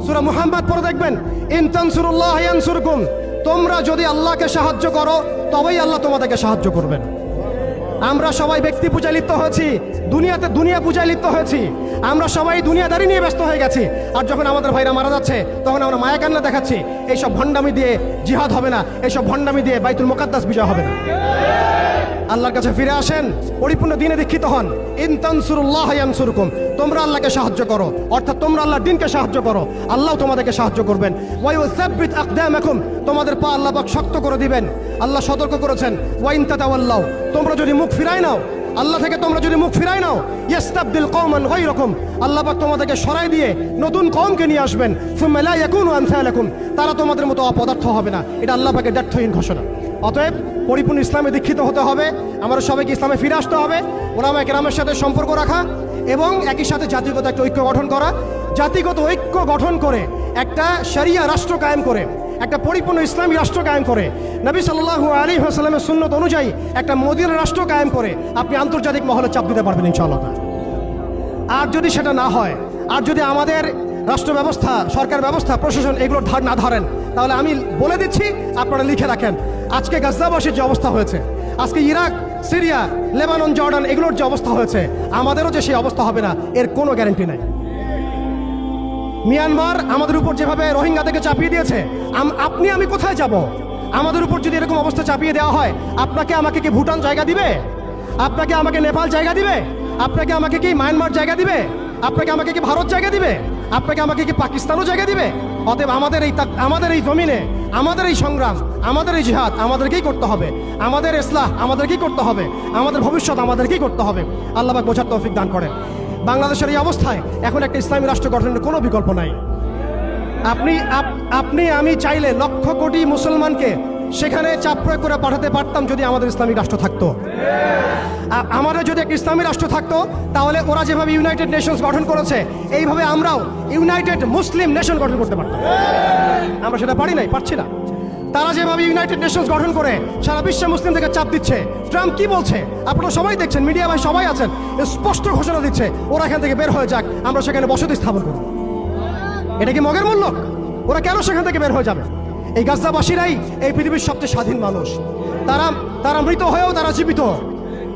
সূরা মুহাম্মদ পড়ে দেখবেন, ইন তানসুরুল্লাহ ইয়ানসুরকুম, তোমরা যদি আল্লাহকে সাহায্য করো তবেই আল্লাহ তোমাদেরকে সাহায্য করবেন। আমরা সবাই ব্যক্তি পূজায় লিপ্ত হয়েছি, দুনিয়া পূজায় লিপ্ত হয়েছি, আমরা সবাই দুনিয়াদারি নিয়ে ব্যস্ত হয়ে গেছি। আর যখন আমাদের ভাইরা মারা যাচ্ছে তখন আমরা মায়া কান্না দেখাচ্ছি। এইসব ভণ্ডামি দিয়ে জিহাদ হবে না, এইসব ভণ্ডামি দিয়ে বাইতুল মুকাদ্দাস বিজয় হবে না। আল্লাহর কাছে ফিরে আসেন, পরিপূর্ণ দ্বীনে দীক্ষিত হন। ইন তানসুরুল্লাহ ইয়ানসুরকুম, তোমরা আল্লাহকে সাহায্য করো, অর্থাৎ তোমরা আল্লাহর দ্বীনকে সাহায্য করো, আল্লাহ তোমাদেরকে সাহায্য করবেন। ওয়া ইউসাব্বিত আকদামাকুম, তোমাদের পা আল্লাহ পাক শক্ত করে দিবেন। আল্লাহ সতর্ক করেছেন, ওয়া ইন তাতাওয়াল্লাউ, তোমরা যদি মুখ ফিরায় নাও আল্লাহ থেকে, তোমরা যদি মুখ ফিরায় নাও, ইস্তাবদিল কওমান গায়রাকুম, আল্লাহ পাক তোমাদেরকে সরাই দিয়ে নতুন কওমকে নিয়ে আসবেন। সুম্মা লা ইয়াকুনু আমসালাকুম, তারা তোমাদের মতো অপদার্থ হবে না। এটা আল্লাহ পাকের দ্ব্যর্থহীন ঘোষণা। অতএব পরিপূর্ণ ইসলামে দীক্ষিত হতে হবে, আমরা সবাইকে ইসলামে ফিরে আসতে হবে, ওলামায়ে কেরামের সাথে সম্পর্ক রাখা এবং একই সাথে জাতিগত একটা ঐক্য গঠন করা। জাতিগত ঐক্য গঠন করে একটা শরিয়া রাষ্ট্র কায়েম করে, একটা পরিপূর্ণ ইসলামী রাষ্ট্র কায়েম করে, নবী সাল্লাল্লাহু আলাইহি ওয়াসাল্লামের সুন্নত অনুযায়ী একটা মদিনা রাষ্ট্র কায়েম করে আপনি আন্তর্জাতিক মহলে চাপ দিতে পারবেন ইনশাআল্লাহ। আর যদি সেটা না হয়, আর যদি আমাদের রাষ্ট্র ব্যবস্থা, সরকার ব্যবস্থা, প্রশাসন এগুলোর ধার না ধরেন, তাহলে আমি বলে দিচ্ছি, আপনারা লিখে রাখেন, আজকে গাজাবাসীর যে অবস্থা হয়েছে, আজকে ইরাক, সিরিয়া, লেবানন, জর্ডান এগুলোর যে অবস্থা হয়েছে, আমাদেরও যে সেই অবস্থা হবে না এর কোনো গ্যারান্টি নাই। মিয়ানমার আমাদের উপর যেভাবে রোহিঙ্গাদেরকে চাপিয়ে দিয়েছে, আপনি আমি কোথায় যাব? আমাদের উপর যদি এরকম অবস্থা চাপিয়ে দেওয়া হয়, আপনাকে আমাকে কি ভুটান জায়গা দিবে? আপনাকে আমাকে নেপাল জায়গা দিবে? আপনাকে আমাকে কি মায়ানমার জায়গা দিবে? আপনাকে আমাকে কি ভারত জায়গা দিবে? আপনাকে আমাকে কি পাকিস্তানও জায়গা দিবে? অতএব আমাদের এই জমিনে, আমাদের এই সংগ্রাম, আমাদের এই জিহাদ আমাদেরকেই করতে হবে, আমাদের ইসলাহ আমাদেরকেই করতে হবে, আমাদের ভবিষ্যৎ আমাদেরকেই করতে হবে। আল্লাহ পাক বোঝার তৌফিক দান করেন। বাংলাদেশের এই অবস্থায় এখন একটা ইসলামী রাষ্ট্র গঠনের কোনো বিকল্প নাই। আপনি আমি চাইলে লক্ষ কোটি মুসলমানকে সেখানে চাপ প্রয়োগ করে পাঠাতে পারতাম যদি আমাদের ইসলামী রাষ্ট্র থাকতো। আমাদের যদি একটা ইসলামী রাষ্ট্র থাকতো, তাহলে ওরা যেভাবে ইউনাইটেড নেশনস গঠন করেছে, এইভাবে আমরাও ইউনাইটেড মুসলিম নেশন গঠন করতে পারতাম। আমরা সেটা পারছি না। তারা যেভাবে ইউনাইটেড নেশনস গঠন করে সারা বিশ্বে মুসলিমদেরকে চাপ দিচ্ছে, ট্রাম্প কি বলছে আপনারা সবাই দেখছেন, মিডিয়া ভাই সবাই আছেন, স্পষ্ট ঘোষণা দিচ্ছে ওরা এখান থেকে বের হয়ে যাক, আমরা সেখানে বসতি স্থাপন করব। এটা কি মগের মূল্য? ওরা কেন সেখান থেকে বের হয়ে যাবে? এই গাজাবাসীরাই এই পৃথিবীর সবচেয়ে স্বাধীন মানুষ। তারা মৃত হয়েও তারা জীবিত,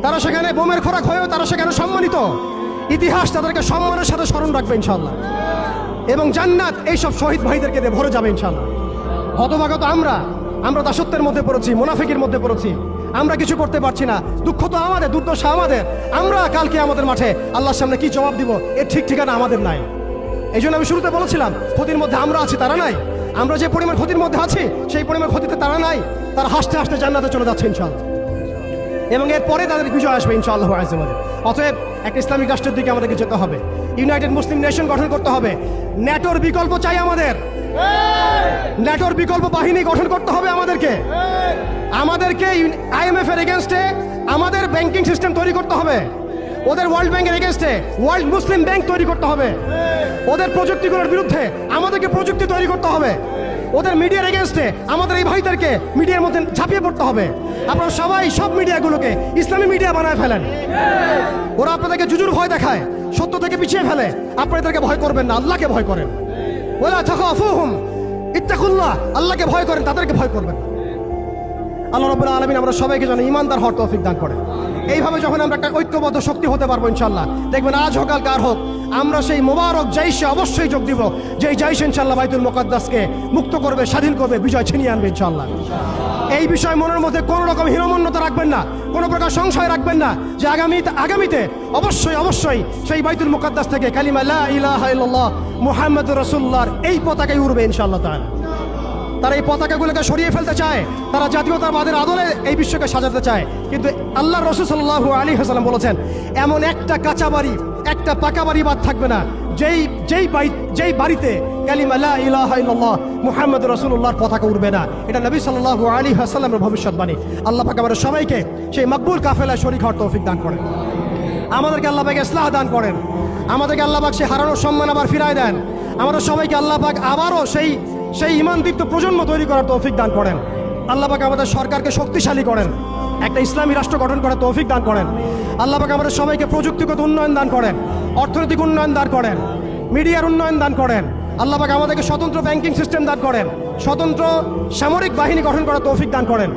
তারা সেখানে বোমের খোরাক হয়েও তারা সেখানে সম্মানিত। ইতিহাস তাদেরকে সম্মানের সাথে স্মরণ রাখবে ইনশাআল্লাহ, এবং জান্নাত এইসব শহীদ ভাইদেরকে দিয়ে ভরে যাবে ইনশাআল্লাহ। হতভাগত আমরা দাসত্বের মধ্যে পড়েছি, মুনাফিকের মধ্যে পড়েছি, আমরা কিছু করতে পারছি না। দুঃখ তো আমাদের, দুর্দশা আমাদের। আমরা কালকে আমাদের মাঠে আল্লাহর সামনে কি জবাব দিব এর ঠিক ঠিকানা আমাদের নাই। এই জন্য আমি শুরুতে বলেছিলাম, ক্ষতির মধ্যে আমরা আছি, তারা নাই। আমরা যে পরিমাণ ক্ষতির মধ্যে আছি সেই পরিমাণ ক্ষতিতে তারা নাই। তারা হাসতে হাসতে জান্নাতে চলে যাচ্ছে ইনশাআল্লাহ, এবং এরপরে তাদের বিজয় আসবে ইনশাআল্লাহ আযজা ওয়া জাল। অতএব একটা ইসলামিক রাষ্ট্রের দিকে আমাদেরকে যেতে হবে, ইউনাইটেড মুসলিম নেশন গঠন করতে হবে। ন্যাটোর বিকল্প চাই আমাদের, ন্যাটোর বিকল্প বাহিনী গঠন করতে হবে আমাদেরকে IMF এর এগেনস্টে আমাদের ব্যাংকিং সিস্টেম তৈরি করতে হবে, ওদের ওয়ার্ল্ড ব্যাংকের এগেনস্টে ওয়ার্ল্ড মুসলিম ব্যাংক তৈরি করতে হবে, ওদের প্রযুক্তিগুলোর বিরুদ্ধে আমাদেরকে প্রযুক্তি তৈরি করতে হবে, ওদের মিডিয়ার এগেনস্টে আমাদের এই ভাইদেরকে মিডিয়ার মধ্যে ঝাঁপিয়ে পড়তে হবে। আপনারা সবাই সব মিডিয়াগুলোকে ইসলামী মিডিয়া বানায় ফেলেন। ওরা আপনাদেরকে জুজুর ভয় দেখায়, সত্য থেকে পিছিয়ে ফেলে। আপনারা এদেরকে ভয় করবেন না, আল্লাহকে ভয় করেন। ওয়ালা তাখাফুহুম ইত্তাকুল্লাহ, আল্লাহকে ভয় করেন, তাদেরকে ভয় করবেন। আল্লাহ রাব্বুল আলামিন আমরা সবাইকে যেন ঈমানদার হওয়ার তৌফিক দান করেন। এইভাবে যখন আমরা একটা ঐক্যবদ্ধ শক্তি হতে পারবো ইনশাআল্লাহ, দেখবেন আজ হোক আর কার হোক, আমরা সেই মোবারক জাইশে অবশ্যই যোগ দিব, যেই জাইশ ইনশাআল্লাহ বাইতুল মুকাদ্দাসকে মুক্ত করবে, স্বাধীন করবে, বিজয় ছিনিয়ে আনবে ইনশাআল্লাহ। এই বিষয় মনের মধ্যে কোনো রকম হীনমন্যতা রাখবেন না, কোনো প্রকার সংশয় রাখবেন না যে আগামীতে অবশ্যই সেই বাইতুল মুকাদ্দাস থেকে কালিমা লা ইলাহা ইল্লাল্লাহ মুহাম্মাদুর রাসূলুল্লাহর এই পতাকাই উড়বে ইনশাআল্লাহ তাআলা। তারা এই পতাকাগুলোকে সরিয়ে ফেলতে চায়, তারা জাতীয়তাবাদের আদলে এই বিশ্বকে সাজাতে চায়, কিন্তু আল্লাহ রাসূল সাল্লাল্লাহু আলাইহি ওয়াসাল্লাম বলেছেন, এমন একটা কাঁচা বাড়ি, একটা পাকা বাড়ি বাদ থাকবে না যেই বাড়িতে কালিমা লা ইলাহা ইল্লাল্লাহ মুহাম্মাদুর রাসূলুল্লাহর পতাকা উড়বে না। এটা নবী সাল্লাল্লাহু আলাইহি ওয়াসাল্লামের ভবিষ্যৎবাণী। আল্লাহ পাক আমাদের সবাইকে সেই মকবুল কাফেলায় শরীক হওয়ার তৌফিক দান করেন, আমাদেরকে আল্লাহ পাক ইসলাহ দান করেন, আমাদেরকে আল্লাহ পাক সেই হারানোর সম্মান আবার ফিরায় দেন, আমাদের সবাইকে আল্লাহ পাক আবারও সেই ঈমানদীপ্ত প্রজন্ম তৈরি করার তৌফিক দান করেন। আল্লাহ পাক আমাদের সরকারকে শক্তিশালী করেন, একটা ইসলামী রাষ্ট্র গঠন করার তৌফিক দান করেন। আল্লাহ পাক আমাদের সবাইকে প্রযুক্তিগত উন্নয়ন দান করেন, অর্থনৈতিক উন্নয়ন দান করেন, মিডিয়ার উন্নয়ন দান করেন, আল্লাহ পাক আমাদেরকে স্বতন্ত্র ব্যাংকিং সিস্টেম দান করেন, স্বতন্ত্র সামরিক বাহিনী গঠন করার তৌফিক দান করেন।